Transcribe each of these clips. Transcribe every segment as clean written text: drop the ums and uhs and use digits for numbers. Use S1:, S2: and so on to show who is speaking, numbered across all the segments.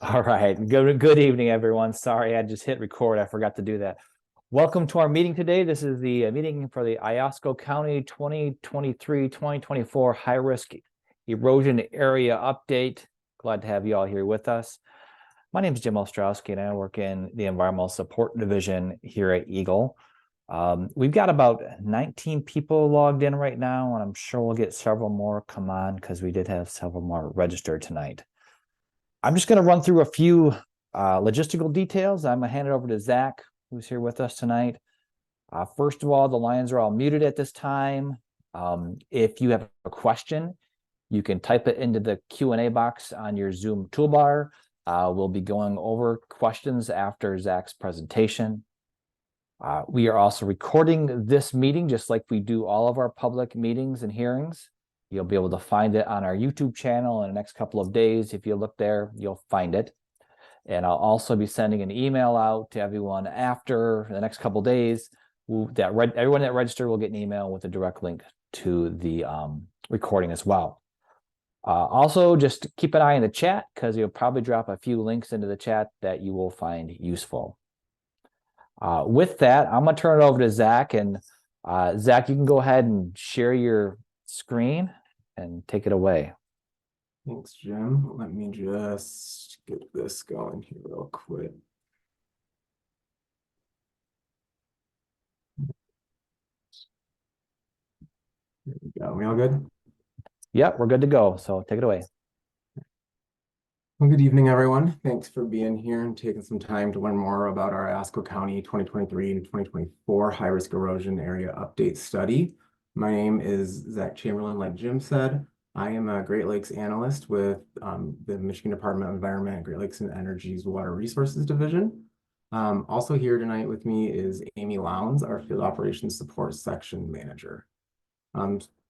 S1: All right. Good evening, everyone. Sorry, I just hit record. I forgot to do that. Welcome to our meeting today. This is the meeting for the Iosco County 2023-2024 high-risk erosion area update. Glad to have you all here with us. My name is Jim Ostrowski, and I work in the Environmental Support Division here at EGLE. We've got about 19 people logged in right now, and I'm sure we'll get several more come on because we did have several more registered tonight. I'm just going to run through a few logistical details. I'm going to hand it over to Zach, who's here with us tonight. First of all, the lines are all muted at this time. If you have a question, you can type it into the Q&A box on your Zoom toolbar. We'll be going over questions after Zach's presentation. We are also recording this meeting just like we do all of our public meetings and hearings. You'll be able to find it on our YouTube channel in the next couple of days. If you look there, you'll find it. And I'll also be sending an email out to everyone after the next couple of days. Everyone that registered will get an email with a direct link to the recording as well. Also, just keep an eye on the chat because you'll probably drop a few links into the chat that you will find useful. With that, I'm going to turn it over to Zach. And Zach, you can go ahead and share your screen and take it away.
S2: Thanks, Jim. Let me just get this going here real quick. There we go. We all good?
S1: Yep, we're good to go. So take it away.
S2: Well, good evening, everyone. Thanks for being here and taking some time to learn more about our Iosco County 2023 and 2024 high-risk erosion area update study. My name is Zach Chamberlain, like Jim said. I am a Great Lakes analyst with the Michigan Department of Environment, Great Lakes and Energy's Water Resources Division. Also here tonight with me is Amy Lowndes, our Field Operations Support Section Manager.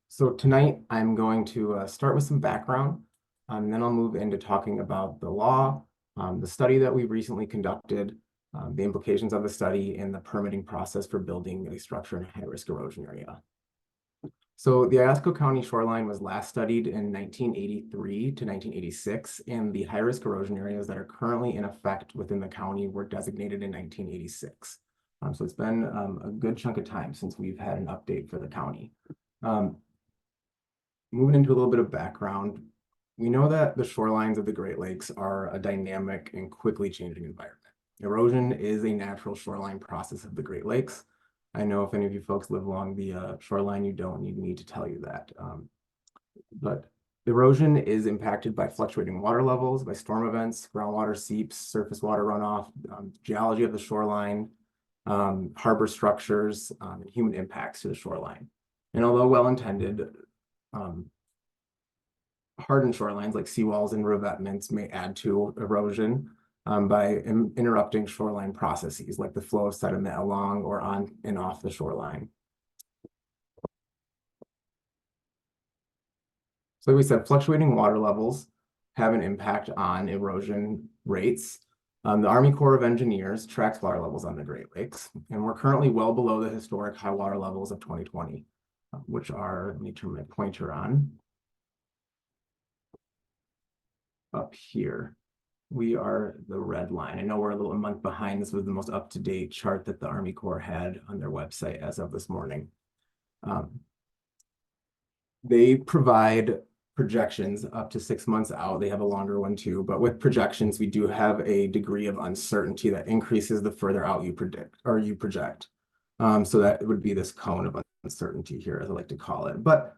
S2: So tonight I'm going to start with some background, and then I'll move into talking about the law, the study that we recently conducted, the implications of the study, and the permitting process for building a structure in a high-risk erosion area. So the Iosco County shoreline was last studied in 1983 to 1986, and the high-risk erosion areas that are currently in effect within the county were designated in 1986. So it's been a good chunk of time since we've had an update for the county. Moving into a little bit of background, we know that the shorelines of the Great Lakes are a dynamic and quickly changing environment. Erosion is a natural shoreline process of the Great Lakes. I know if any of you folks live along the shoreline, you don't need me to tell you that. But erosion is impacted by fluctuating water levels, by storm events, groundwater seeps, surface water runoff, geology of the shoreline, harbor structures, and human impacts to the shoreline. And although well-intended, hardened shorelines like seawalls and revetments may add to erosion by interrupting shoreline processes like the flow of sediment along or on and off the shoreline. So like we said, fluctuating water levels have an impact on erosion rates. The Army Corps of Engineers tracks water levels on the Great Lakes, and we're currently well below the historic high water levels of 2020, which are, let me turn my pointer on, up here. We are the red line. I know we're a month behind. This was the most up-to-date chart that the Army Corps had on their website as of this morning. They provide projections up to 6 months out. They have a longer one too, but with projections, we do have a degree of uncertainty that increases the further out you predict or you project. So that would be this cone of uncertainty here, as I like to call it. But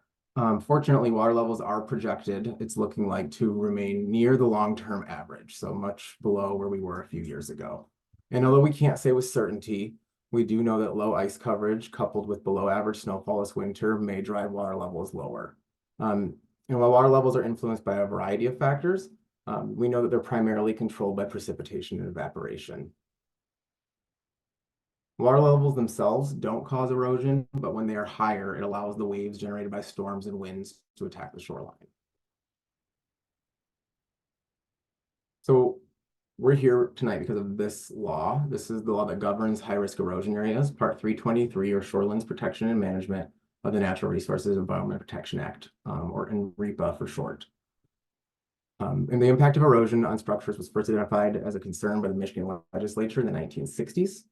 S2: fortunately, water levels are projected, it's looking like, to remain near the long-term average, so much below where we were a few years ago. And although we can't say with certainty, we do know that low ice coverage coupled with below average snowfall this winter may drive water levels lower. And while water levels are influenced by a variety of factors, we know that they're primarily controlled by precipitation and evaporation. Water levels themselves don't cause erosion, but when they are higher, it allows the waves generated by storms and winds to attack the shoreline. So we're here tonight because of this law. This is the law that governs high-risk erosion areas, Part 323, or Shorelands Protection and Management of the Natural Resources Environment Protection Act, or NREPA for short. And the impact of erosion on structures was first identified as a concern by the Michigan legislature in the 1960s.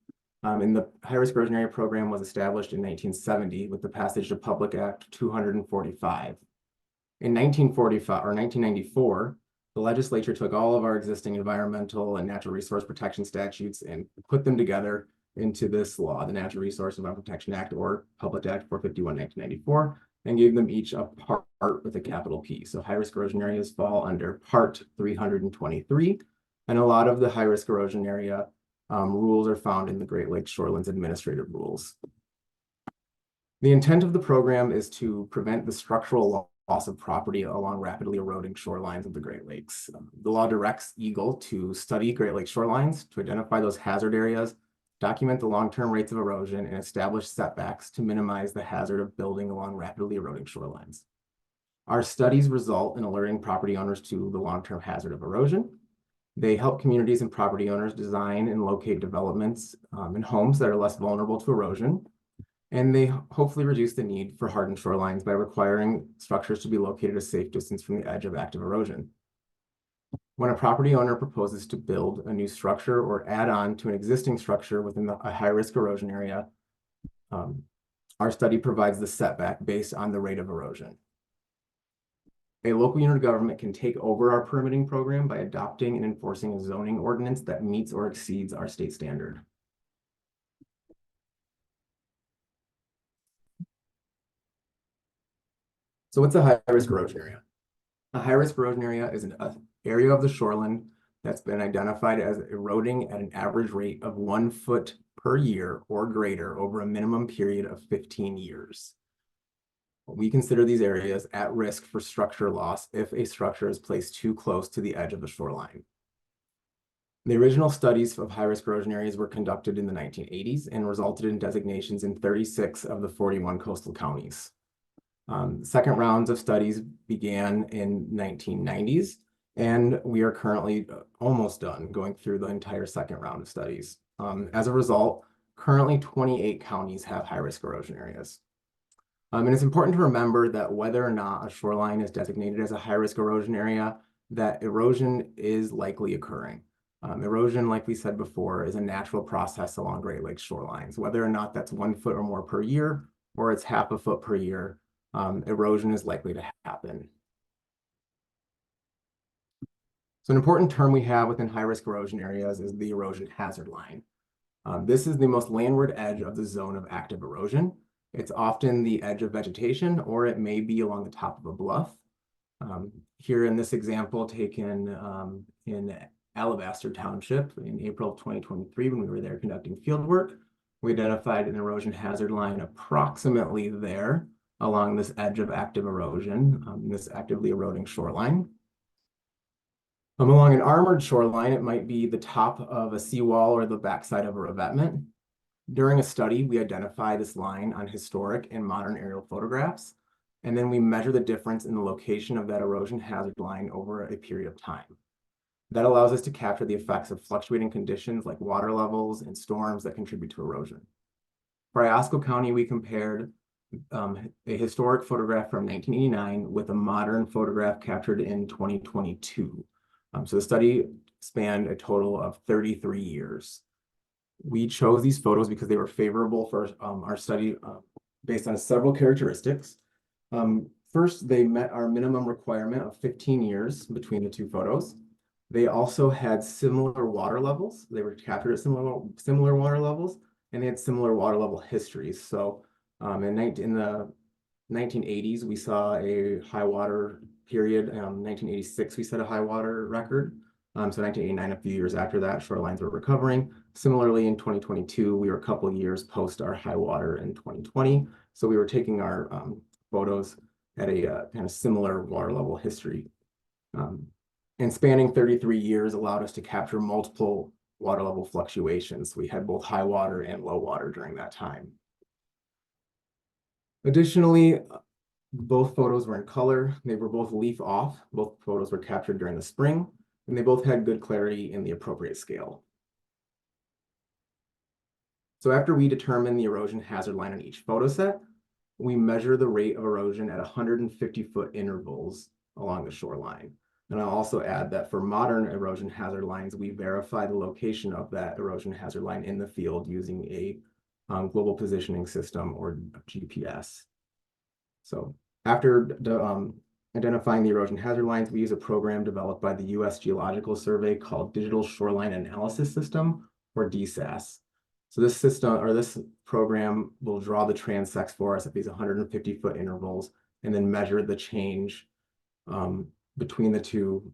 S2: And the high-risk erosion area program was established in 1970 with the passage of Public Act 245. In 1945 or 1994, the legislature took all of our existing environmental and natural resource protection statutes and put them together into this law, the Natural Resource Environmental Protection Act, or Public Act 451, 1994, and gave them each a part with a capital P. So high-risk erosion areas fall under Part 323, and a lot of the high-risk erosion area rules are found in the Great Lakes Shorelands Administrative Rules. The intent of the program is to prevent the structural loss of property along rapidly eroding shorelines of the Great Lakes. The law directs EGLE to study Great Lakes shorelines, to identify those hazard areas, document the long-term rates of erosion, and establish setbacks to minimize the hazard of building along rapidly eroding shorelines. Our studies result in alerting property owners to the long-term hazard of erosion. They help communities and property owners design and locate developments and homes that are less vulnerable to erosion. And they hopefully reduce the need for hardened shorelines by requiring structures to be located a safe distance from the edge of active erosion. When a property owner proposes to build a new structure or add on to an existing structure within a high-risk erosion area, our study provides the setback based on the rate of erosion. A local unit of government can take over our permitting program by adopting and enforcing a zoning ordinance that meets or exceeds our state standard. So what's a high-risk erosion area? A high-risk erosion area is an area of the shoreline that's been identified as eroding at an average rate of 1 foot per year or greater over a minimum period of 15 years. We consider these areas at risk for structure loss if a structure is placed too close to the edge of the shoreline. The original studies of high-risk erosion areas were conducted in the 1980s and resulted in designations in 36 of the 41 coastal counties. Second rounds of studies began in 1990s, and we are currently almost done going through the entire second round of studies. As a result, currently 28 counties have high-risk erosion areas. And it's important to remember that whether or not a shoreline is designated as a high-risk erosion area, that erosion is likely occurring. Erosion, like we said before, is a natural process along Great Lakes shorelines. Whether or not that's 1 foot or more per year, or it's half a foot per year, erosion is likely to happen. So an important term we have within high-risk erosion areas is the erosion hazard line. This is the most landward edge of the zone of active erosion. It's often the edge of vegetation, or it may be along the top of a bluff. Here in this example taken in Alabaster Township in April of 2023, when we were there conducting field work, we identified an erosion hazard line approximately there along this edge of active erosion, this actively eroding shoreline. Along an armored shoreline, it might be the top of a seawall or the backside of a revetment. During a study, we identify this line on historic and modern aerial photographs, and then we measure the difference in the location of that erosion hazard line over a period of time. That allows us to capture the effects of fluctuating conditions like water levels and storms that contribute to erosion. For Iosco County, we compared a historic photograph from 1989 with a modern photograph captured in 2022. So the study spanned a total of 33 years. We chose these photos because they were favorable for our study based on several characteristics. First, they met our minimum requirement of 15 years between the two photos. They also had similar water levels. They were captured at similar water levels, and they had similar water level histories. So in the 1980s, we saw a high water period. 1986, we set a high water record. So 1989, a few years after that, shorelines were recovering. Similarly, in 2022, we were a couple of years post our high water in 2020. So we were taking our photos at a kind of similar water level history. And spanning 33 years allowed us to capture multiple water level fluctuations. We had both high water and low water during that time. Additionally, both photos were in color. They were both leaf off. Both photos were captured during the spring, and they both had good clarity in the appropriate scale. So after we determine the erosion hazard line on each photo set, we measure the rate of erosion at 150-foot intervals along the shoreline. And I'll also add that for modern erosion hazard lines, we verify the location of that erosion hazard line in the field using a global positioning system or GPS. So after identifying the erosion hazard lines, we use a program developed by the U.S. Geological Survey called Digital Shoreline Analysis System, or DSAS. So this system, or this program, will draw the transects for us at these 150-foot intervals and then measure the change between the two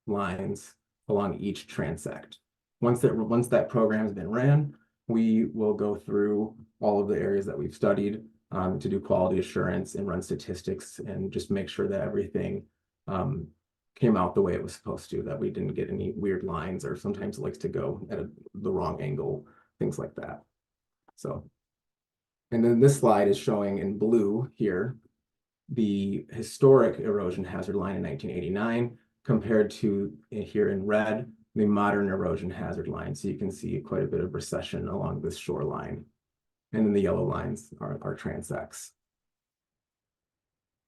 S2: lines along each transect. Once that program has been ran, we will go through all of the areas that we've studied to do quality assurance and run statistics and just make sure that everything came out the way it was supposed to, that we didn't get any weird lines, or sometimes it likes to go at the wrong angle, things like that. So, and then this slide is showing in blue here the historic erosion hazard line in 1989 compared to here in red, the modern erosion hazard line. So you can see quite a bit of recession along this shoreline. And then the yellow lines are transects.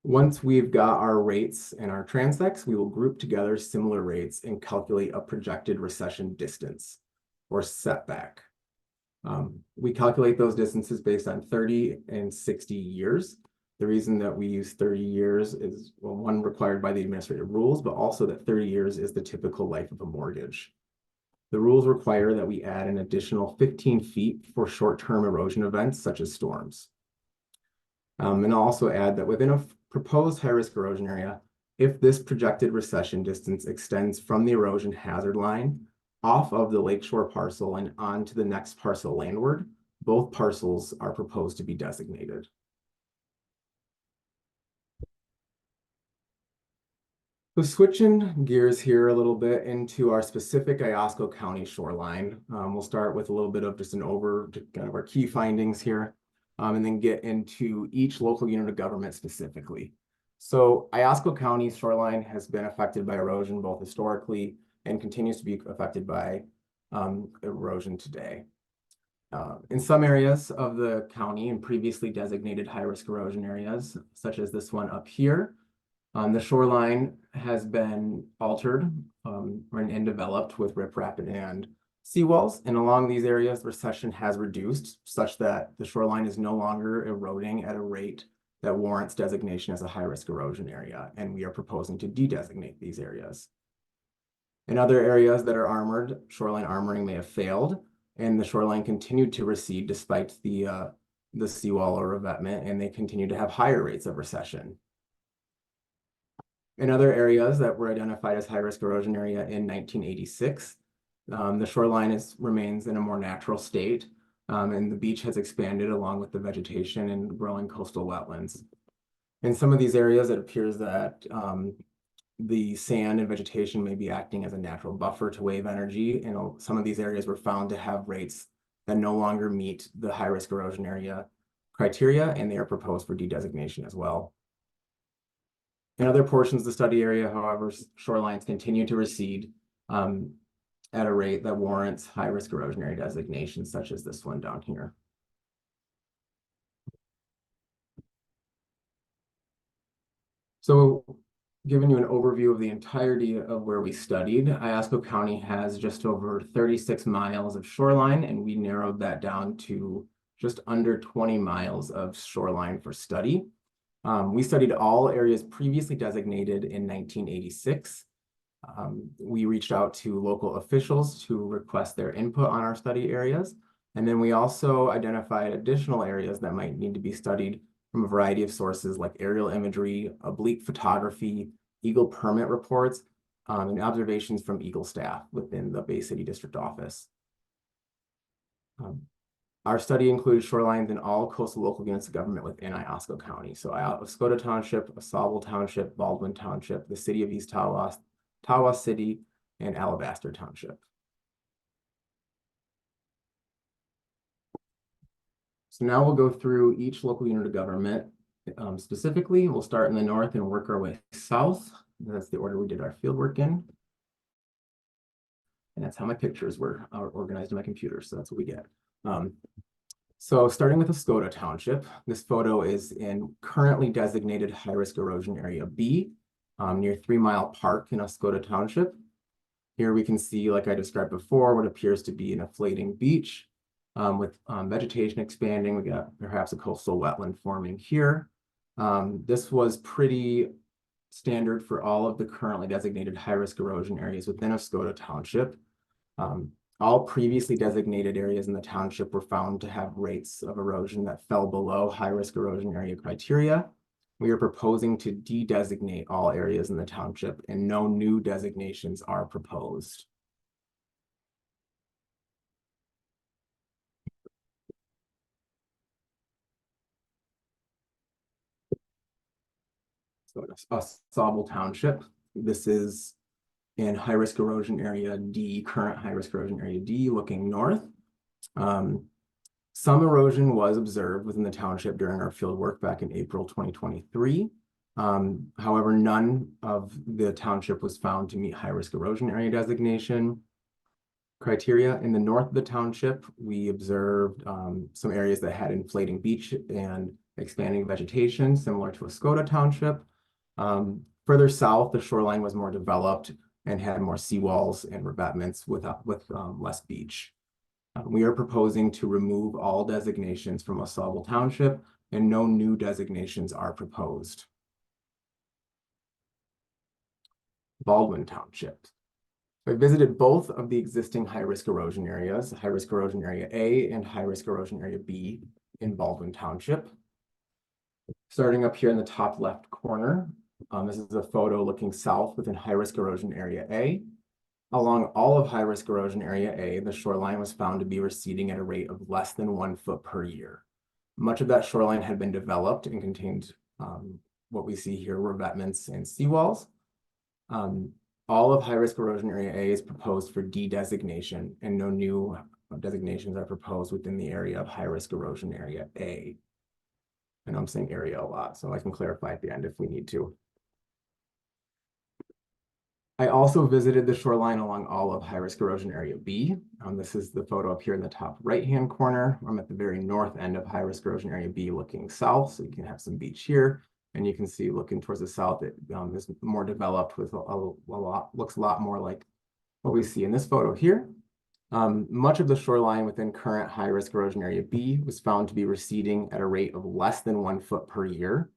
S2: Once we've got our rates and our transects, we will group together similar rates and calculate a projected recession distance or setback. We calculate those distances based on 30 and 60 years. The reason that we use 30 years is, well, one, required by the administrative rules, but also that 30 years is the typical life of a mortgage. The rules require that we add an additional 15 feet for short-term erosion events such as storms. And I'll also add that within a proposed high-risk erosion area, if this projected recession distance extends from the erosion hazard line off of the lakeshore parcel and onto the next parcel landward, both parcels are proposed to be designated. So switching gears here a little bit into our specific Iosco County shoreline. We'll start with a little bit of just kind of our key findings here, and then get into each local unit of government specifically. So Iosco County shoreline has been affected by erosion both historically and continues to be affected by erosion today. In some areas of the county and previously designated high-risk erosion areas, such as this one up here, the shoreline has been altered and developed with riprap and seawalls. And along these areas, recession has reduced such that the shoreline is no longer eroding at a rate that warrants designation as a high-risk erosion area. And we are proposing to de-designate these areas. In other areas that are armored, shoreline armoring may have failed, and the shoreline continued to recede despite the seawall or revetment, and they continue to have higher rates of recession. In other areas that were identified as high-risk erosion area in 1986, the shoreline remains in a more natural state, and the beach has expanded along with the vegetation and growing coastal wetlands. In some of these areas, it appears that the sand and vegetation may be acting as a natural buffer to wave energy, and some of these areas were found to have rates that no longer meet the high-risk erosion area criteria, and they are proposed for de-designation as well. In other portions of the study area, however, shorelines continue to recede at a rate that warrants high-risk erosion area designation, such as this one down here. So, giving you an overview of the entirety of where we studied, Iosco County has just over 36 miles of shoreline, and we narrowed that down to just under 20 miles of shoreline for study. We studied all areas previously designated in 1986. We reached out to local officials to request their input on our study areas. And then we also identified additional areas that might need to be studied from a variety of sources like aerial imagery, oblique photography, EGLE permit reports, and observations from EGLE staff within the Bay City District Office. Our study included shorelines in all coastal local units of government within Iosco County. So Iosco Township, AuSable Township, Baldwin Township, the city of East Tawas, Tawas City, and Alabaster Township. So now we'll go through each local unit of government specifically. We'll start in the north and work our way south. That's the order we did our field work in. And that's how my pictures were organized in my computer. So that's what we get. So starting with Oscoda Township, this photo is in currently designated high-risk erosion area B. near 3 Mile Park in Oscoda Township. Here we can see, like I described before, what appears to be an inflating beach with vegetation expanding. We got perhaps a coastal wetland forming here. This was pretty standard for all of the currently designated high-risk erosion areas within Oscoda Township. All previously designated areas in the township were found to have rates of erosion that fell below high-risk erosion area criteria. We are proposing to de-designate all areas in the township, and no new designations are proposed. So Osable Township, this is in high-risk erosion area D, current high-risk erosion area D, looking north. Some erosion was observed within the township during our field work back in April 2023. However, none of the township was found to meet high-risk erosion area designation criteria. In the north of the township, we observed some areas that had inflating beach and expanding vegetation, similar to Oscoda Township. Further south, the shoreline was more developed and had more seawalls and revetments with less beach. We are proposing to remove all designations from Osable Township, and no new designations are proposed. Baldwin Township. I visited both of the existing high-risk erosion areas, high-risk erosion area A and high-risk erosion area B in Baldwin Township. Starting up here in the top left corner, this is a photo looking south within high-risk erosion area A. Along all of high-risk erosion area A, the shoreline was found to be receding at a rate of less than 1 foot per year. Much of that shoreline had been developed and contained what we see here, revetments and seawalls. All of high-risk erosion area A is proposed for de-designation, and no new designations are proposed within the area of high-risk erosion area A. And I'm saying area a lot, so I can clarify at the end if we need to. I also visited the shoreline along all of high-risk erosion area B. This is the photo up here in the top right-hand corner. I'm at the very north end of high-risk erosion area B looking south, so you can have some beach here. And you can see looking towards the south, it is more developed with looks a lot more like what we see in this photo here. Much of the shoreline within current high-risk erosion area B was found to be receding at a rate of less than 1 foot per year,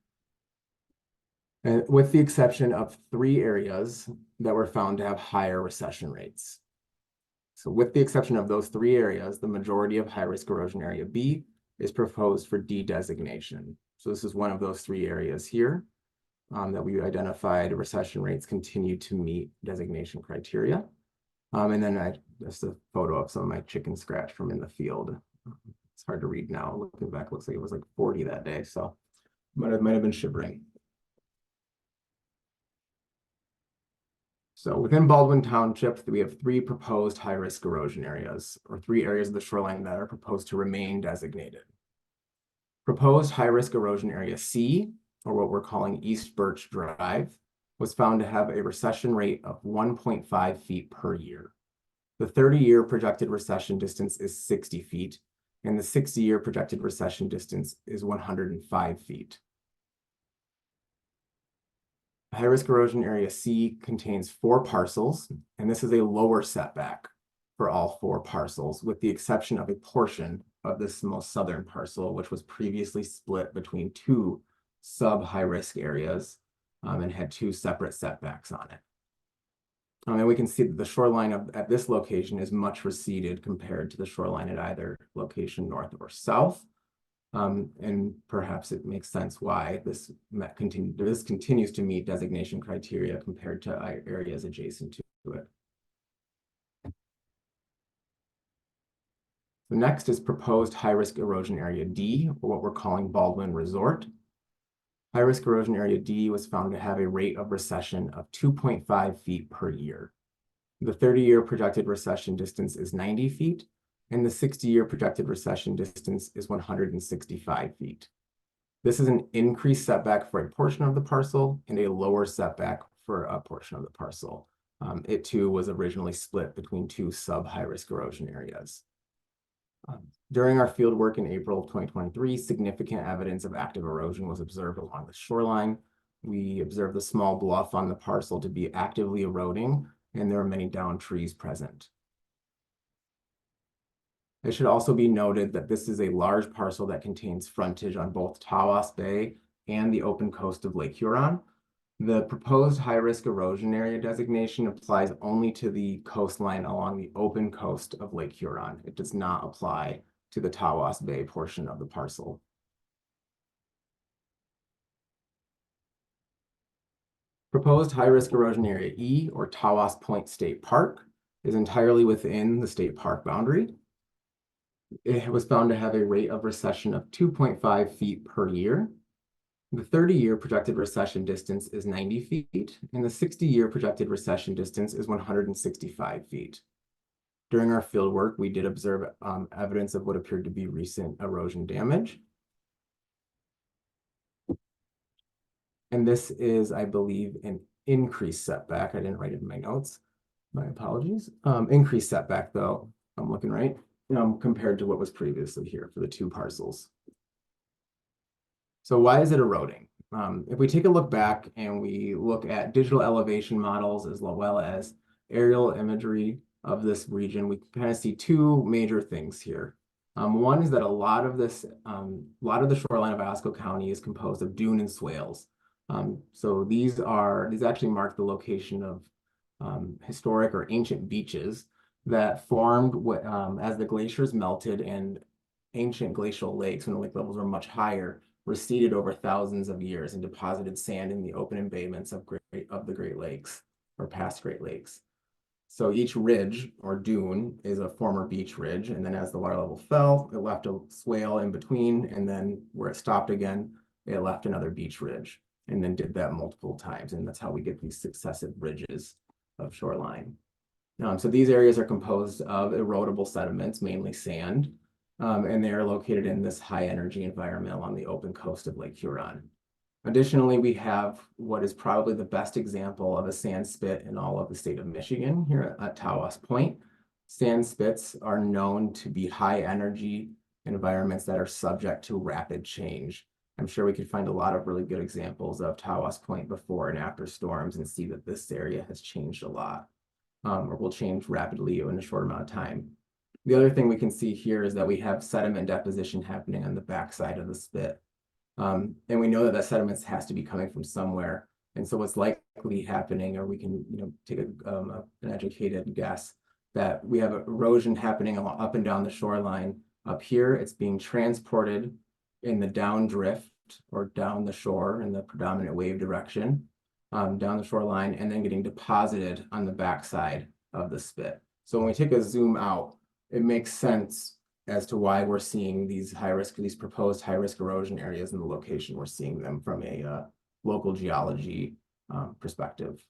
S2: with the exception of 3 areas that were found to have higher recession rates. So with the exception of those 3 areas, the majority of high-risk erosion area B is proposed for de-designation. So this is one of those 3 areas here that we identified recession rates continue to meet designation criteria. And then just a photo of some of my chicken scratch from in the field. It's hard to read now. Looking back, looks like it was like 40 that day. So might have been shivering. So within Baldwin Township, we have 3 proposed high-risk erosion areas, or 3 areas of the shoreline that are proposed to remain designated. Proposed high-risk erosion area C, or what we're calling East Birch Drive, was found to have a recession rate of 1.5 feet per year. The 30-year projected recession distance is 60 feet, and the 60-year projected recession distance is 105 feet. High-risk erosion area C contains 4 parcels, and this is a lower setback for all 4 parcels, with the exception of a portion of this most southern parcel, which was previously split between 2 sub-high-risk areas and had 2 separate setbacks on it. And we can see that the shoreline at this location is much receded compared to the shoreline at either location north or south. And perhaps it makes sense why this continues to meet designation criteria compared to areas adjacent to it. The next is proposed high-risk erosion area D, or what we're calling Baldwin Resort. High-risk erosion area D was found to have a rate of recession of 2.5 feet per year. The 30-year projected recession distance is 90 feet, and the 60-year projected recession distance is 165 feet. This is an increased setback for a portion of the parcel and a lower setback for a portion of the parcel. It too was originally split between 2 sub-high-risk erosion areas. During our field work in April of 2023, significant evidence of active erosion was observed along the shoreline. We observed the small bluff on the parcel to be actively eroding, and there are many down trees present. It should also be noted that this is a large parcel that contains frontage on both Tawas Bay and the open coast of Lake Huron. The proposed high-risk erosion area designation applies only to the coastline along the open coast of Lake Huron. It does not apply to the Tawas Bay portion of the parcel. Proposed high-risk erosion area E, or Tawas Point State Park, is entirely within the state park boundary. It was found to have a rate of recession of 2.5 feet per year. The 30-year projected recession distance is 90 feet, and the 60-year projected recession distance is 165 feet. During our field work, we did observe evidence of what appeared to be recent erosion damage. And this is, I believe, an increased setback. I didn't write it in my notes. My apologies. Increased setback, though, I'm looking right, compared to what was previously here for the two parcels. So why is it eroding? If we take a look back and we look at digital elevation models as well as aerial imagery of this region, we can kind of see two major things here. One is that a lot of the shoreline of Iosco County is composed of dune and swales. So these actually mark the location of historic or ancient beaches that formed as the glaciers melted, and ancient glacial lakes, when the lake levels were much higher, receded over thousands of years and deposited sand in the open embayments of the Great Lakes, or past Great Lakes. So each ridge or dune is a former beach ridge, and then as the water level fell, it left a swale in between, and then where it stopped again, it left another beach ridge, and then did that multiple times, and that's how we get these successive ridges of shoreline. So these areas are composed of erodible sediments, mainly sand, and they are located in this high energy environment along the open coast of Lake Huron. Additionally, we have what is probably the best example of a sand spit in all of the state of Michigan here at Tawas Point. Sand spits are known to be high energy environments that are subject to rapid change. I'm sure we could find a lot of really good examples of Tawas Point before and after storms and see that this area has changed a lot, or will change rapidly in a short amount of time. The other thing we can see here is that we have sediment deposition happening on the backside of the spit. And we know that sediment has to be coming from somewhere. And so what's likely happening, or we can take an educated guess, that we have erosion happening up and down the shoreline. Up here, it's being transported in the down drift or down the shore in the predominant wave direction, down the shoreline, and then getting deposited on the backside of the spit. So when we take a zoom out, it makes sense as to why we're seeing these proposed high-risk erosion areas in the location we're seeing them from a local geology perspective.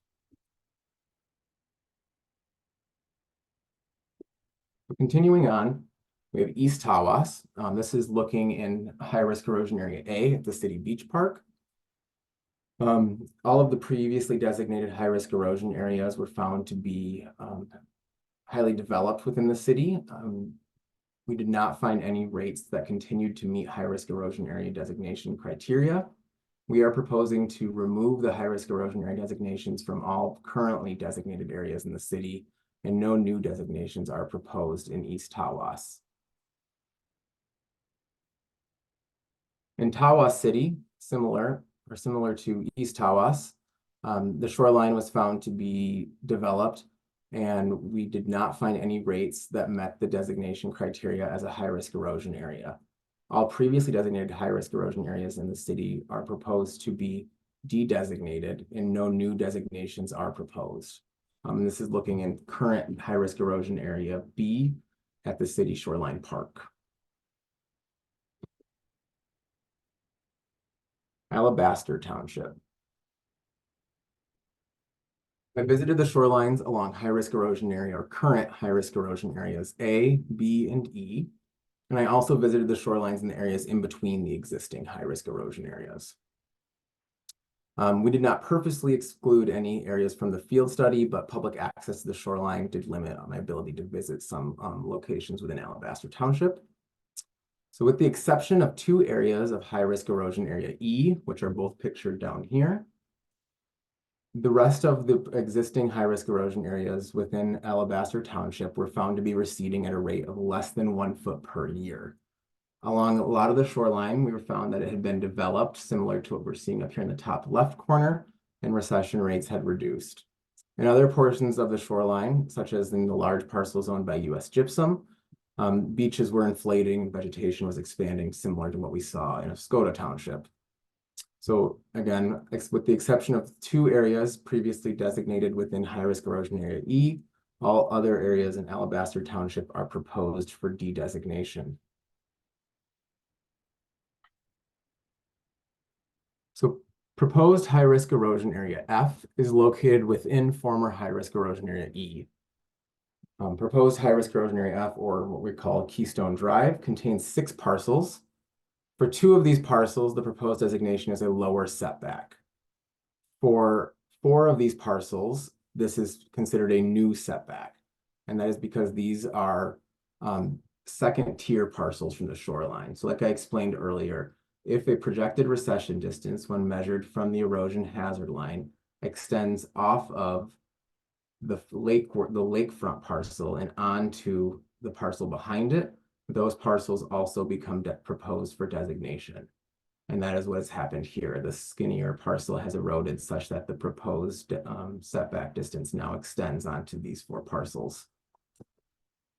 S2: Continuing on, we have East Tawas. This is looking in high-risk erosion area A at the City Beach Park. All of the previously designated high-risk erosion areas were found to be highly developed within the city. We did not find any rates that continued to meet high-risk erosion area designation criteria. We are proposing to remove the high-risk erosion area designations from all currently designated areas in the city, and no new designations are proposed in East Tawas. In Tawas City, similar to East Tawas, the shoreline was found to be developed, and we did not find any rates that met the designation criteria as a high-risk erosion area. All previously designated high-risk erosion areas in the city are proposed to be de-designated, and no new designations are proposed. This is looking in current high-risk erosion area B at the City Shoreline Park. Alabaster Township. I visited the shorelines along high-risk erosion area, or current high-risk erosion areas A, B, and E. And I also visited the shorelines in the areas in between the existing high-risk erosion areas. We did not purposely exclude any areas from the field study, but public access to the shoreline did limit my ability to visit some locations within Alabaster Township. So with the exception of two areas of high-risk erosion area E, which are both pictured down here, The rest of the existing high-risk erosion areas within Alabaster Township were found to be receding at a rate of less than 1 foot per year. Along a lot of the shoreline, we found that it had been developed similar to what we're seeing up here in the top left corner, and recession rates had reduced. In other portions of the shoreline, such as in the large parcels owned by U.S. Gypsum, beaches were inflating, vegetation was expanding, similar to what we saw in Oscoda Township. So again, with the exception of 2 areas previously designated within high-risk erosion area E, all other areas in Alabaster Township are proposed for de-designation. So proposed high-risk erosion area F is located within former high-risk erosion area E. Proposed high-risk erosion area F, or what we call Keystone Drive, contains 6 parcels. For 2 of these parcels, the proposed designation is a lower setback. For 4 of these parcels, this is considered a new setback. And that is because these are second-tier parcels from the shoreline. So like I explained earlier, if a projected recession distance when measured from the erosion hazard line extends off of the lakefront parcel and onto the parcel behind it, those parcels also become proposed for designation. And that is what has happened here. The skinnier parcel has eroded such that the proposed setback distance now extends onto these 4 parcels.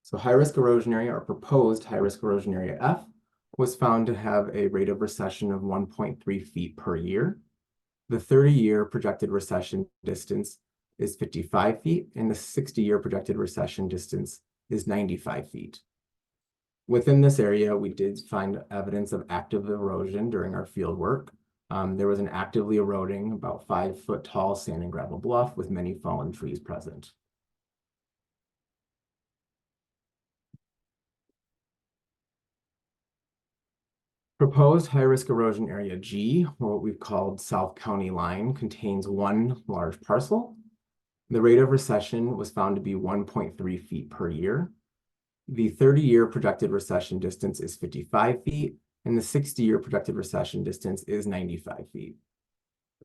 S2: So high-risk erosion area, or proposed high-risk erosion area F, was found to have a rate of recession of 1.3 feet per year. The 30-year projected recession distance is 55 feet, and the 60-year projected recession distance is 95 feet. Within this area, we did find evidence of active erosion during our field work. There was an actively eroding, about 5-foot tall sand and gravel bluff with many fallen trees present. Proposed high-risk erosion area G, or what we've called South County Line, contains 1 large parcel. The rate of recession was found to be 1.3 feet per year. The 30-year projected recession distance is 55 feet, and the 60-year projected recession distance is 95 feet.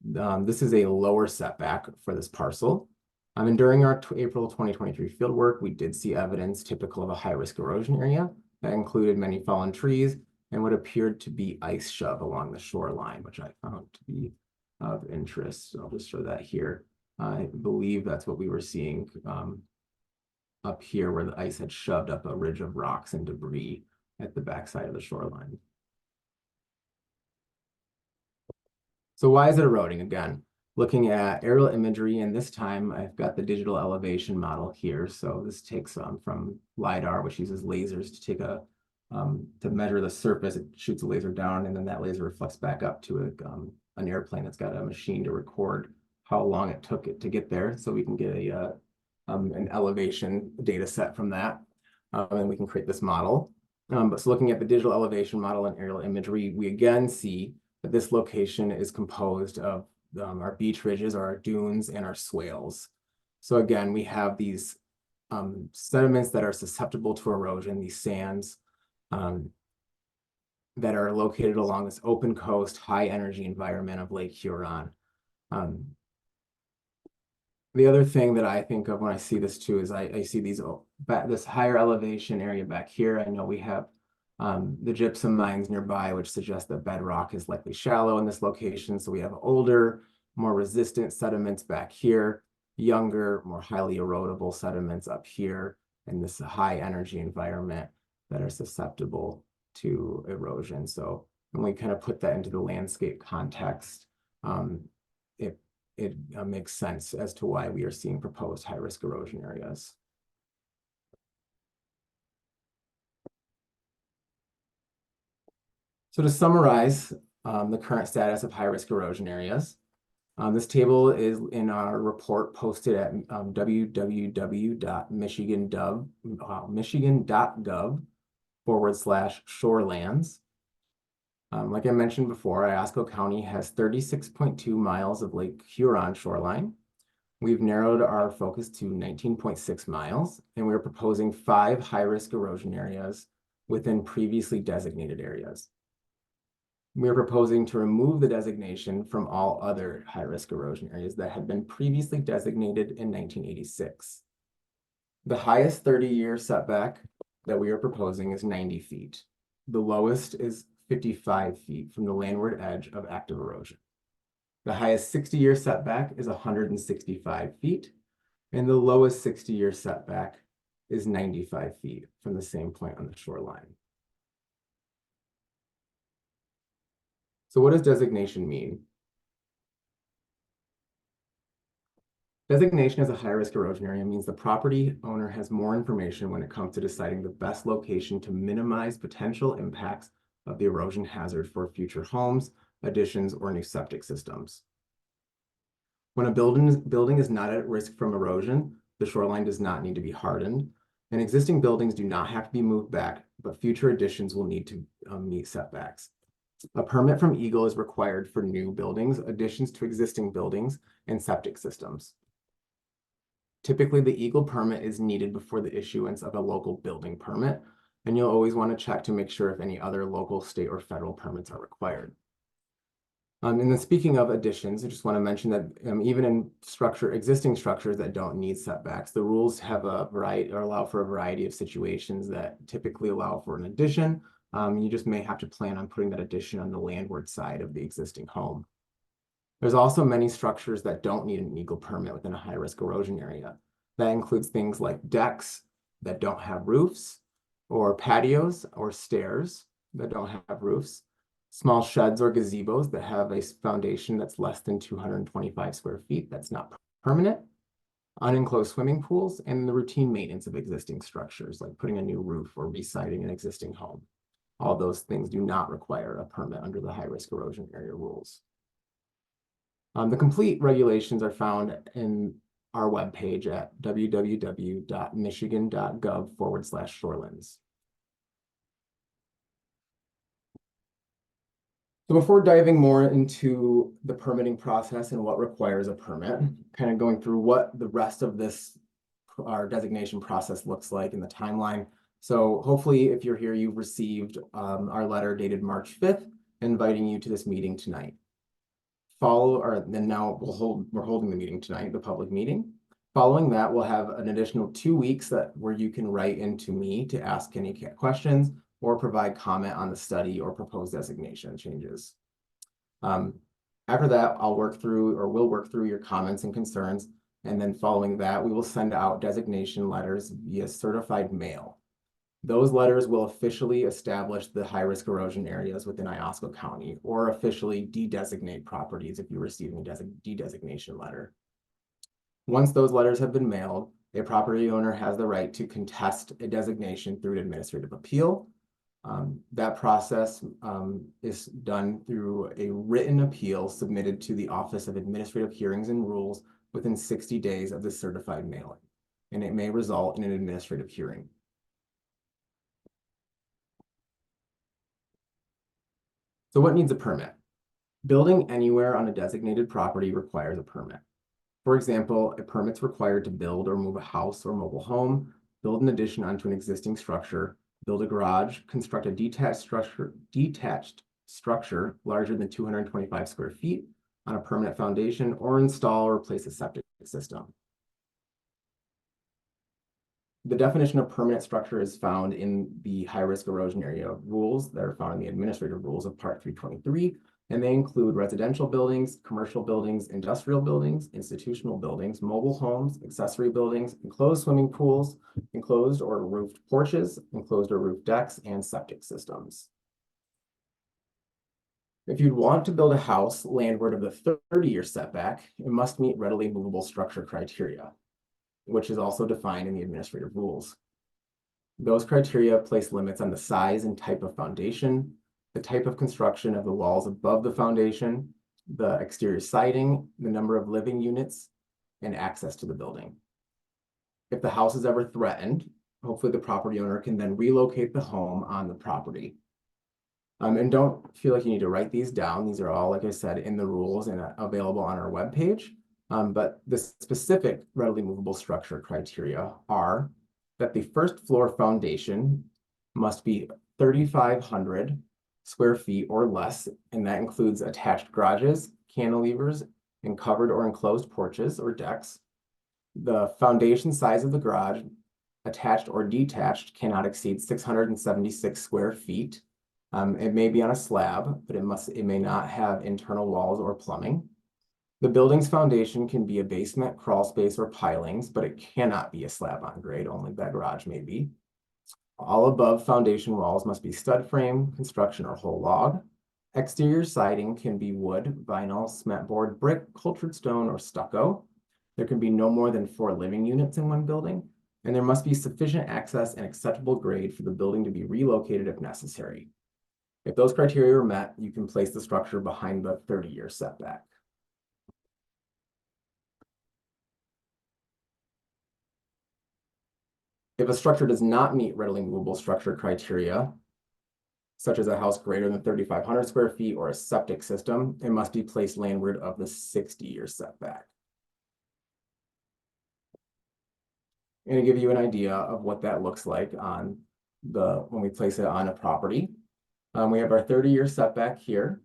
S2: This is a lower setback for this parcel. And during our April 2023 field work, we did see evidence typical of a high-risk erosion area that included many fallen trees and what appeared to be ice shove along the shoreline, which I found to be of interest. So I'll just show that here. I believe that's what we were seeing up here, where the ice had shoved up a ridge of rocks and debris at the backside of the shoreline. So why is it eroding? Again, looking at aerial imagery, and this time I've got the digital elevation model here. So this takes from LiDAR, which uses lasers to take to measure the surface. It shoots a laser down, and then that laser reflects back up to an airplane that's got a machine to record how long it took it to get there, so we can get an elevation data set from that, and we can create this model. But so looking at the digital elevation model and aerial imagery, we again see that this location is composed of our beach ridges, or our dunes, and our swales. So again, we have these sediments that are susceptible to erosion, these sands that are located along this open coast, high energy environment of Lake Huron. The other thing that I think of when I see this too is I see this higher elevation area back here. I know we have the gypsum mines nearby, which suggests that bedrock is likely shallow in this location. So we have older, more resistant sediments back here, younger, more highly erodible sediments up here in this high energy environment that are susceptible to erosion. So when we kind of put that into the landscape context, it makes sense as to why we are seeing proposed high-risk erosion areas. So to summarize the current status of high-risk erosion areas, this table is in our report posted at www.michigan.gov/shorelands. Like I mentioned before, Iosco County has 36.2 miles of Lake Huron shoreline. We've narrowed our focus to 19.6 miles, and we're proposing 5 high-risk erosion areas within previously designated areas. We are proposing to remove the designation from all other high-risk erosion areas that had been previously designated in 1986. The highest 30-year setback that we are proposing is 90 feet. The lowest is 55 feet from the landward edge of active erosion. The highest 60-year setback is 165 feet, and the lowest 60-year setback is 95 feet from the same point on the shoreline. So what does designation mean? Designation as a high-risk erosion area means the property owner has more information when it comes to deciding the best location to minimize potential impacts of the erosion hazard for future homes, additions, or new septic systems. When a building is not at risk from erosion, the shoreline does not need to be hardened, and existing buildings do not have to be moved back, but future additions will need to meet setbacks. A permit from EGLE is required for new buildings, additions to existing buildings, and septic systems. Typically, the EGLE permit is needed before the issuance of a local building permit, and you'll always want to check to make sure if any other local, state, or federal permits are required. And then speaking of additions, I just want to mention that even in existing structures that don't need setbacks, the rules have a variety or allow for a variety of situations that typically allow for an addition. You just may have to plan on putting that addition on the landward side of the existing home. There's also many structures that don't need an EGLE permit within a high-risk erosion area. That includes things like decks that don't have roofs, or patios or stairs that don't have roofs, small sheds or gazebos that have a foundation that's less than 225 square feet that's not permanent, unenclosed swimming pools, and the routine maintenance of existing structures like putting a new roof or re-siding an existing home. All those things do not require a permit under the high-risk erosion area rules. The complete regulations are found in our webpage at www.Michigan.gov/shorelands. So before diving more into the permitting process and what requires a permit, kind of going through what the rest of our designation process looks like in the timeline. So hopefully if you're here, you've received our letter dated March 5th, inviting you to this meeting tonight. We're holding the meeting tonight, the public meeting. Following that, we'll have an additional 2 weeks where you can write into me to ask any questions or provide comment on the study or proposed designation changes. After that, we'll work through your comments and concerns. And then following that, we will send out designation letters via certified mail. Those letters will officially establish the high-risk erosion areas within Iosco County or officially de-designate properties if you're receiving a de-designation letter. Once those letters have been mailed, a property owner has the right to contest a designation through an administrative appeal. That process is done through a written appeal submitted to the Office of Administrative Hearings and Rules within 60 days of the certified mailing, and it may result in an administrative hearing. So what needs a permit? Building anywhere on a designated property requires a permit. For example, a permit's required to build or move a house or mobile home, build an addition onto an existing structure, build a garage, construct a detached structure larger than 225 square feet on a permanent foundation, or install or replace a septic system. The definition of permanent structure is found in the high-risk erosion area rules that are found in the administrative rules of Part 323, and they include residential buildings, commercial buildings, industrial buildings, institutional buildings, mobile homes, accessory buildings, enclosed swimming pools, enclosed or roofed porches, enclosed or roofed decks, and septic systems. If you'd want to build a house landward of the 30-year setback, it must meet readily movable structure criteria, which is also defined in the administrative rules. Those criteria place limits on the size and type of foundation, the type of construction of the walls above the foundation, the exterior siding, the number of living units, and access to the building. If the house is ever threatened, hopefully the property owner can then relocate the home on the property. And don't feel like you need to write these down. These are all, like I said, in the rules and available on our webpage. But the specific readily movable structure criteria are that the first floor foundation must be 3,500 square feet or less, and that includes attached garages, cantilevers, and covered or enclosed porches or decks. The foundation size of the garage, attached or detached, cannot exceed 676 square feet. It may be on a slab, but it may not have internal walls or plumbing. The building's foundation can be a basement, crawl space, or pilings, but it cannot be a slab on grade, only that garage may be. All above foundation walls must be stud frame, construction, or whole log. Exterior siding can be wood, vinyl, cement board, brick, cultured stone, or stucco. There can be no more than 4 living units in one building, and there must be sufficient access and acceptable grade for the building to be relocated if necessary. If those criteria are met, you can place the structure behind the 30-year setback. If a structure does not meet readily movable structure criteria, such as a house greater than 3,500 square feet or a septic system, it must be placed landward of the 60-year setback. And to give you an idea of what that looks like on when we place it on a property, we have our 30-year setback here,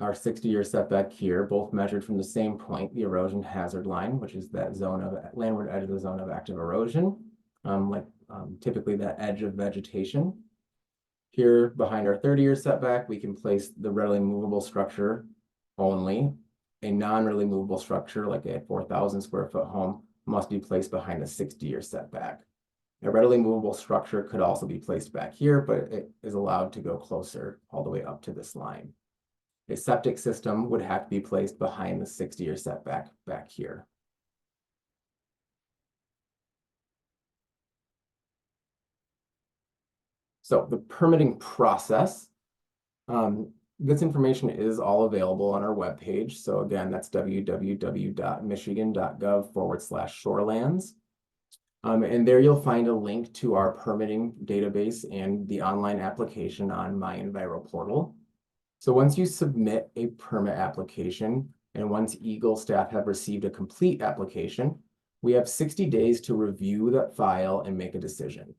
S2: our 60-year setback here, both measured from the same point, the erosion hazard line, which is that zone of landward edge of the zone of active erosion, typically that edge of vegetation. Here behind our 30-year setback, we can place the readily movable structure only. A non-readily movable structure, like a 4,000 square foot home, must be placed behind the 60-year setback. A readily movable structure could also be placed back here, but it is allowed to go closer all the way up to this line. A septic system would have to be placed behind the 60-year setback back here. So the permitting process, this information is all available on our webpage. So again, that's www.Michigan.gov/shorelands. And there you'll find a link to our permitting database and the online application on My Enviro portal. So once you submit a permit application, and once EGLE staff have received a complete application, we have 60 days to review that file and make a decision.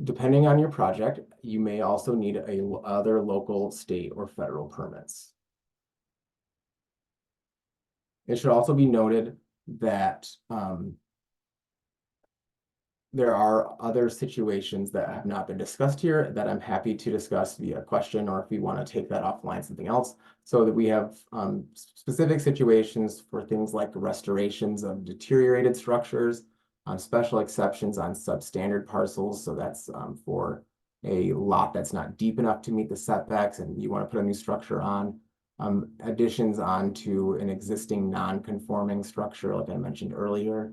S2: Depending on your project, you may also need other local, state, or federal permits. It should also be noted that there are other situations that have not been discussed here that I'm happy to discuss via question, or if you want to take that offline, something else, so that we have specific situations for things like restorations of deteriorated structures, special exceptions on substandard parcels. So that's for a lot that's not deep enough to meet the setbacks and you want to put a new structure on. Additions onto an existing non-conforming structure, like I mentioned earlier.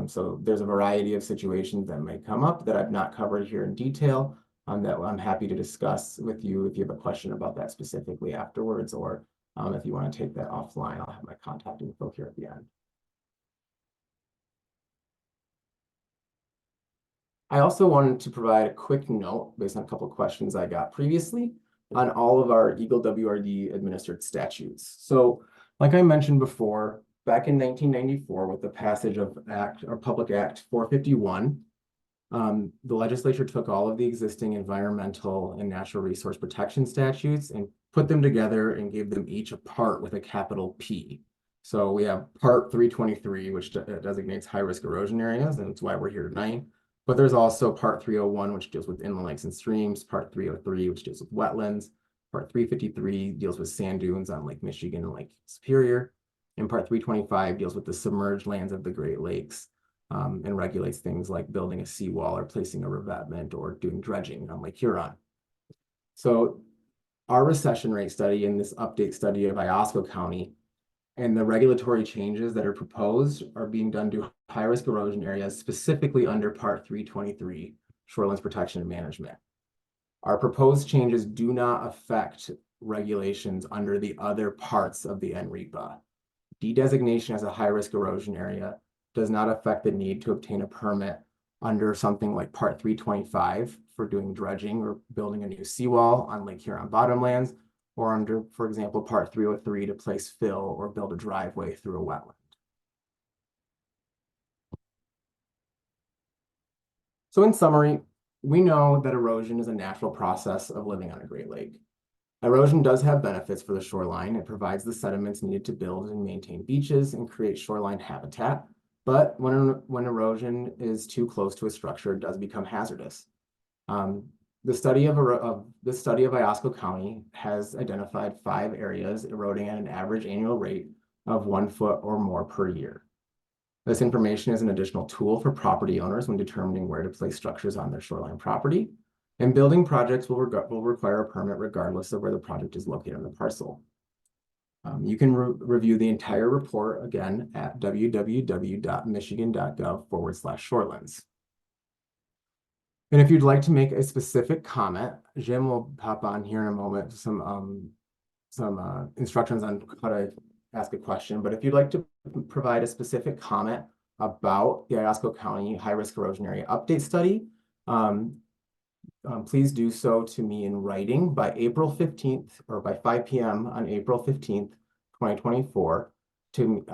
S2: So there's a variety of situations that may come up that I've not covered here in detail, that I'm happy to discuss with you if you have a question about that specifically afterwards, or if you want to take that offline, I'll have my contact info here at the end. I also wanted to provide a quick note based on a couple of questions I got previously on all of our EGLE WRD administered statutes. So like I mentioned before, back in 1994, with the passage of Public Act 451, the legislature took all of the existing environmental and natural resource protection statutes and put them together and gave them each a part with a capital P. So we have Part 323, which designates high-risk erosion areas, and that's why we're here tonight. But there's also Part 301, which deals with inland lakes and streams, Part 303, which deals with wetlands, Part 353 deals with sand dunes on Lake Michigan and Lake Superior, and Part 325 deals with the submerged lands of the Great Lakes, and regulates things like building a seawall or placing a revetment or doing dredging on Lake Huron. So our recession rate study and this update study of Iosco County and the regulatory changes that are proposed are being done to high-risk erosion areas, specifically under Part 323, Shorelands Protection and Management. Our proposed changes do not affect regulations under the other parts of the NREPA. De-designation as a high-risk erosion area does not affect the need to obtain a permit under something like Part 325 for doing dredging or building a new seawall on Lake Huron bottomlands, or under, for example, Part 303 to place fill or build a driveway through a wetland. So in summary, we know that erosion is a natural process of living on a Great Lake. Erosion does have benefits for the shoreline. It provides the sediments needed to build and maintain beaches and create shoreline habitat. But when erosion is too close to a structure, it does become hazardous. The study of Iosco County has identified 5 areas eroding at an average annual rate of 1 foot or more per year. This information is an additional tool for property owners when determining where to place structures on their shoreline property. And building projects will require a permit regardless of where the project is located on the parcel. You can review the entire report again at www.Michigan.gov/shorelands. And if you'd like to make a specific comment, Jim will pop on here in a moment some instructions on how to ask a question. But if you'd like to provide a specific comment about the Iosco County high-risk erosion area update study, please do so to me in writing by April 15th or by 5 p.m. on April 15th, 2024 to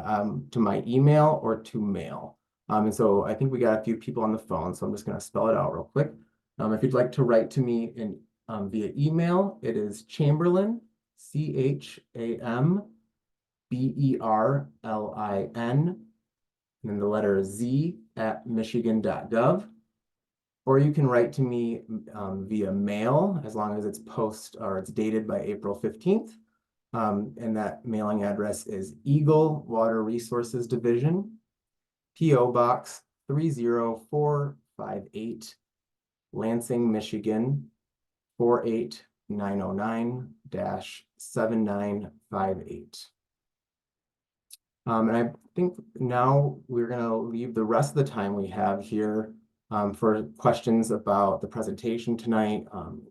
S2: my email or to mail. And so I think we got a few people on the phone, so I'm just going to spell it out real quick. If you'd like to write to me via email, it is Chamberlain, ChamberLin, and then the letter Z at Michigan.gov. Or you can write to me via mail, as long as it's it's dated by April 15th. And that mailing address is EGLE Water Resources Division, P.O. Box 30458, Lansing, Michigan 48909-7958. And I think now we're going to leave the rest of the time we have here for questions about the presentation tonight,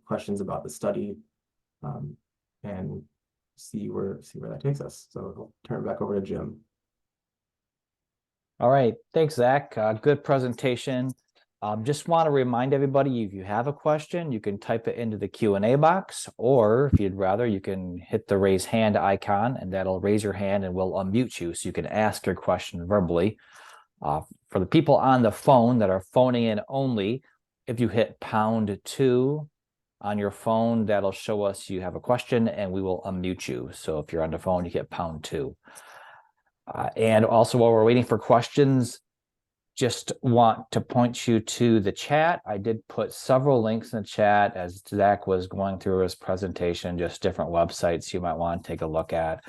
S2: questions about the study, and see where that takes us. So I'll turn it back over to Jim.
S1: All right, thanks, Zach. Good presentation. Just want to remind everybody, if you have a question, you can type it into the Q&A box, or if you'd rather, you can hit the raise hand icon, and that'll raise your hand and we'll unmute you so you can ask your question verbally. For the people on the phone that are phoning in only, if you hit #2 on your phone, that'll show us you have a question and we will unmute you. So if you're on the phone, you hit #2. And also, while we're waiting for questions, just want to point you to the chat. I did put several links in the chat as Zach was going through his presentation, just different websites you might want to take a look at,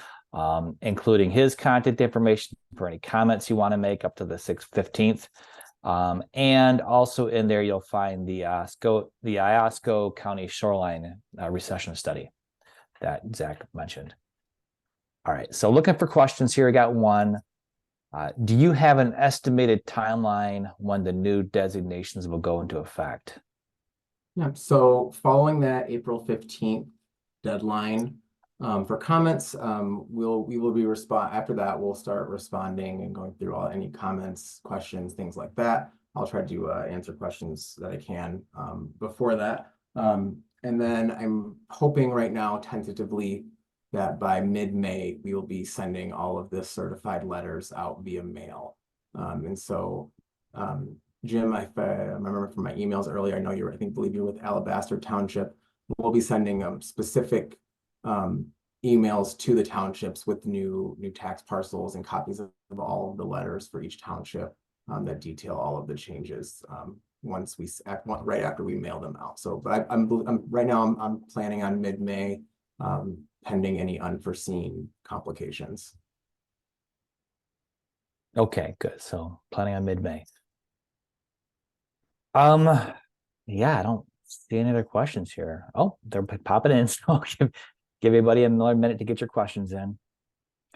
S1: including his contact information for any comments you want to make up to the 15th. And also in there, you'll find the Iosco County shoreline recession study that Zach mentioned. All right, so looking for questions here, I got one. Do you have an estimated timeline when the new designations will go into effect?
S2: Yeah, so following that April 15th deadline for comments, we will be after that, we'll start responding and going through any comments, questions, things like that. I'll try to answer questions that I can before that. And then I'm hoping right now, tentatively, that by mid-May, we will be sending all of the certified letters out via mail. And so, Jim, if I remember from my emails earlier, I know I believe you're with Alabaster Township. We'll be sending specific emails to the townships with new tax parcels and copies of all of the letters for each township that detail all of the changes right after we mail them out. So, but right now I'm planning on mid-May, pending any unforeseen complications.
S1: Okay, good. So planning on mid-May. Yeah, I don't see any other questions here. Oh, they're popping in. So give everybody another minute to get your questions in.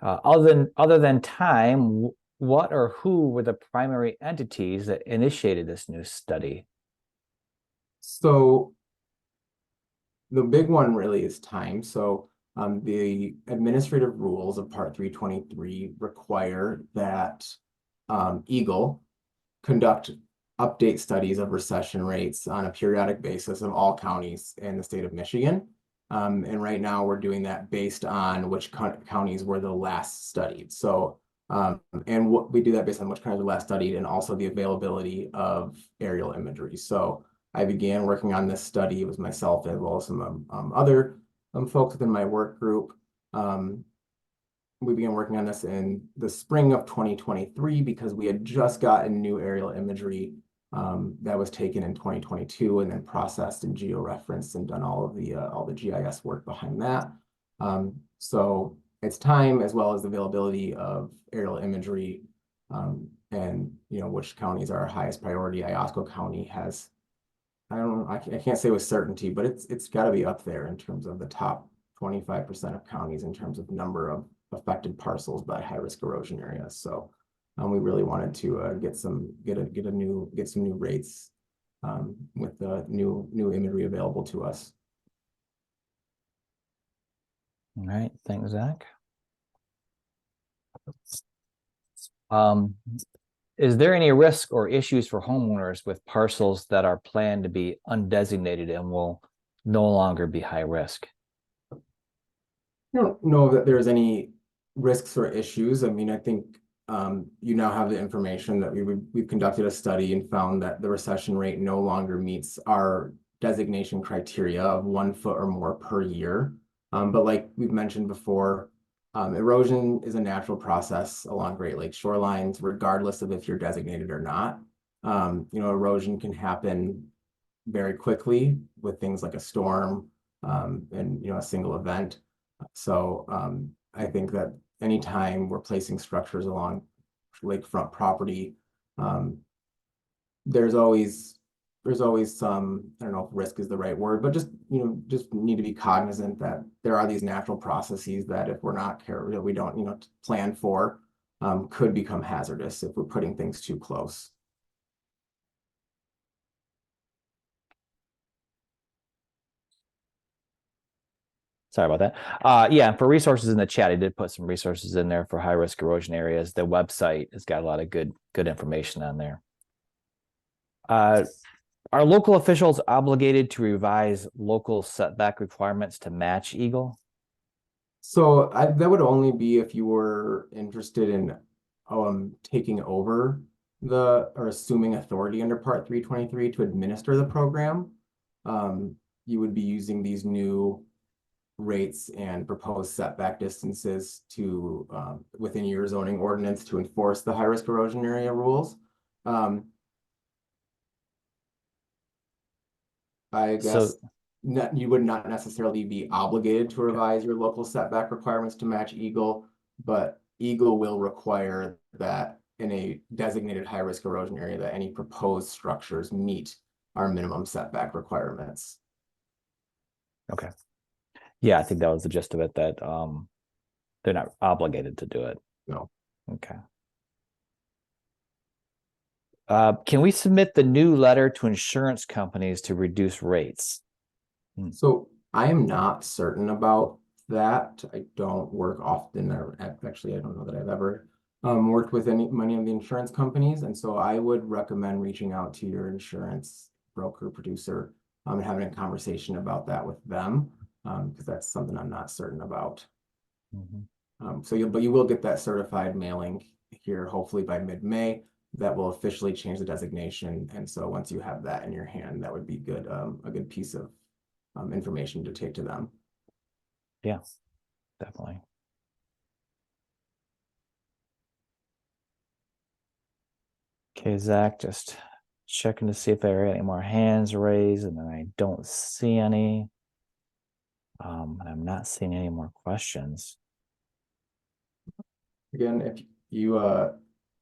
S1: Other than time, what or who were the primary entities that initiated this new study?
S2: So the big one really is time. So the administrative rules of Part 323 require that EGLE conduct update studies of recession rates on a periodic basis of all counties in the state of Michigan. And right now we're doing that based on which counties were the last studied. So, and we do that based on which counties were last studied and also the availability of aerial imagery. So I began working on this study. It was myself as well as some other folks within my work group. We began working on this in the spring of 2023 because we had just gotten new aerial imagery that was taken in 2022 and then processed and georeferenced and done all the GIS work behind that. So it's time as well as availability of aerial imagery and which counties are our highest priority. Iosco County has, I can't say with certainty, but it's got to be up there in terms of the top 25% of counties in terms of number of affected parcels by high-risk erosion areas. So we really wanted to get some new rates with the new imagery available to us.
S1: All right, thanks, Zach. Is there any risk or issues for homeowners with parcels that are planned to be undesignated and will no longer be high risk?
S2: I don't know that there's any risks or issues. I mean, I think you now have the information that we've conducted a study and found that the recession rate no longer meets our designation criteria of 1 foot or more per year. But like we've mentioned before, erosion is a natural process along Great Lakes shorelines, regardless of if you're designated or not. Erosion can happen very quickly with things like a storm and a single event. So I think that anytime we're placing structures along lakefront property, there's always some, I don't know if risk is the right word, but just need to be cognizant that there are these natural processes that if we're not careful, we don't plan for, could become hazardous if we're putting things too close.
S1: Sorry about that. Yeah, for resources in the chat, I did put some resources in there for high-risk erosion areas. The website has got a lot of good information on there. Are local officials obligated to revise local setback requirements to match EGLE?
S2: So that would only be if you were interested in taking over or assuming authority under Part 323 to administer the program. You would be using these new rates and proposed setback distances to within your zoning ordinance to enforce the high-risk erosion area rules. I guess you would not necessarily be obligated to revise your local setback requirements to match EGLE, but EGLE will require that in a designated high-risk erosion area that any proposed structures meet our minimum setback requirements.
S1: Okay. Yeah, I think that was the gist of it, that they're not obligated to do it.
S2: No.
S1: Okay. Can we submit the new letter to insurance companies to reduce rates?
S2: So I am not certain about that. I don't work often, or actually, I don't know that I've ever worked with many of the insurance companies. And so I would recommend reaching out to your insurance broker producer and having a conversation about that with them, because that's something I'm not certain about.
S1: Mm-hmm.
S2: But you will get that certified mailing here, hopefully by mid-May, that will officially change the designation. And so once you have that in your hand, that would be good, a good piece of information to take to them.
S1: Yeah, definitely. Okay, Zach, just checking to see if there are any more hands raised, and then I don't see any. I'm not seeing any more questions.
S2: Again,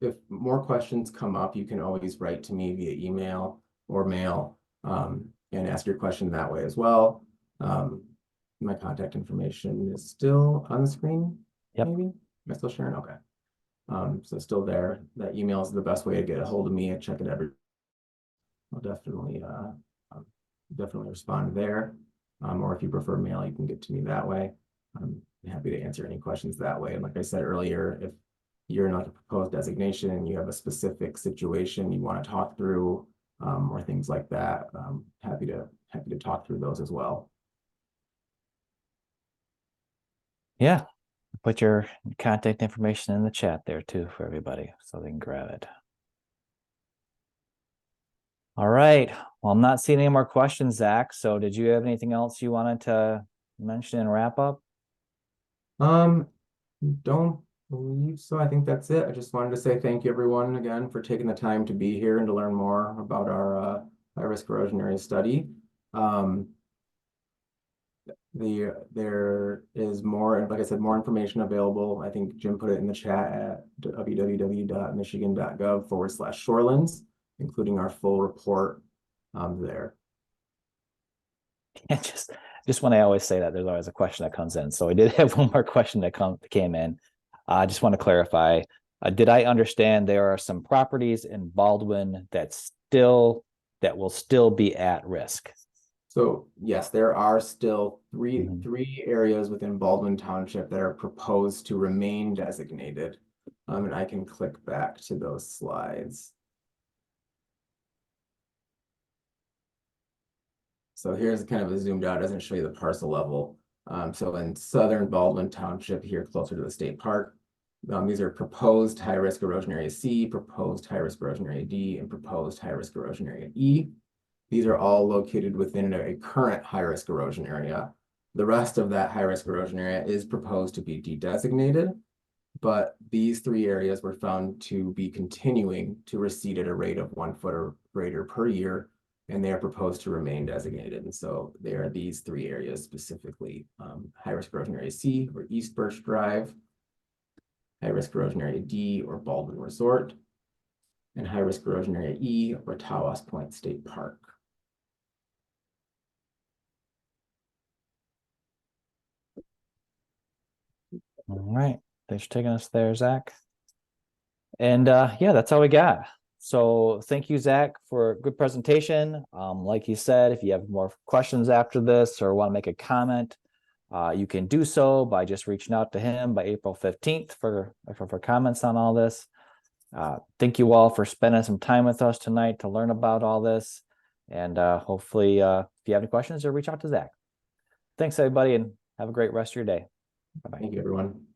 S2: if more questions come up, you can always write to me via email or mail and ask your question that way as well. My contact information is still on the screen.
S1: Yep.
S2: Maybe? Am I still sharing? Okay. So still there. That email is the best way to get a hold of me. I check it I'll definitely respond there. Or if you prefer mail, you can get to me that way. I'm happy to answer any questions that way. And like I said earlier, if you're in like a proposed designation and you have a specific situation you want to talk through, or things like that, happy to talk through those as well.
S1: Yeah, put your contact information in the chat there too for everybody so they can grab it. All right. Well, I'm not seeing any more questions, Zach. So did you have anything else you wanted to mention and wrap up?
S2: Don't believe so. I think that's it. I just wanted to say thank you everyone again for taking the time to be here and to learn more about our high-risk erosion area study. There is more, like I said, more information available. I think Jim put it in the chat at www.Michigan.gov/shorelands, including our full report there.
S1: Yeah, just when I always say that, there's always a question that comes in. So I did have one more question that came in. I just want to clarify. Did I understand there are some properties in Baldwin that will still be at risk?
S2: So yes, there are still three areas within Baldwin Township that are proposed to remain designated. And I can click back to those slides. So here's kind of a zoomed out, doesn't show you the parcel level. So in southern Baldwin Township here closer to the state park, these are proposed high-risk erosion area C, proposed high-risk erosion area D, and proposed high-risk erosion area E. These are all located within a current high-risk erosion area. The rest of that high-risk erosion area is proposed to be de-designated, but these three areas were found to be continuing to recede at a rate of 1 foot or greater per year, and they are proposed to remain designated. And so there are these three areas specifically, high-risk erosion area C, or East Birch Drive, high-risk erosion area D, or Baldwin Resort, and high-risk erosion area E, or Tawas Point State Park.
S1: All right. Thanks for taking us there, Zach. And yeah, that's all we got. So thank you, Zach, for a good presentation. Like you said, if you have more questions after this or want to make a comment, you can do so by just reaching out to him by April 15th for comments on all this. Thank you all for spending some time with us tonight to learn about all this. And hopefully, if you have any questions, reach out to Zach. Thanks, everybody, and have a great rest of your day. Bye-bye.
S2: Thank you, everyone.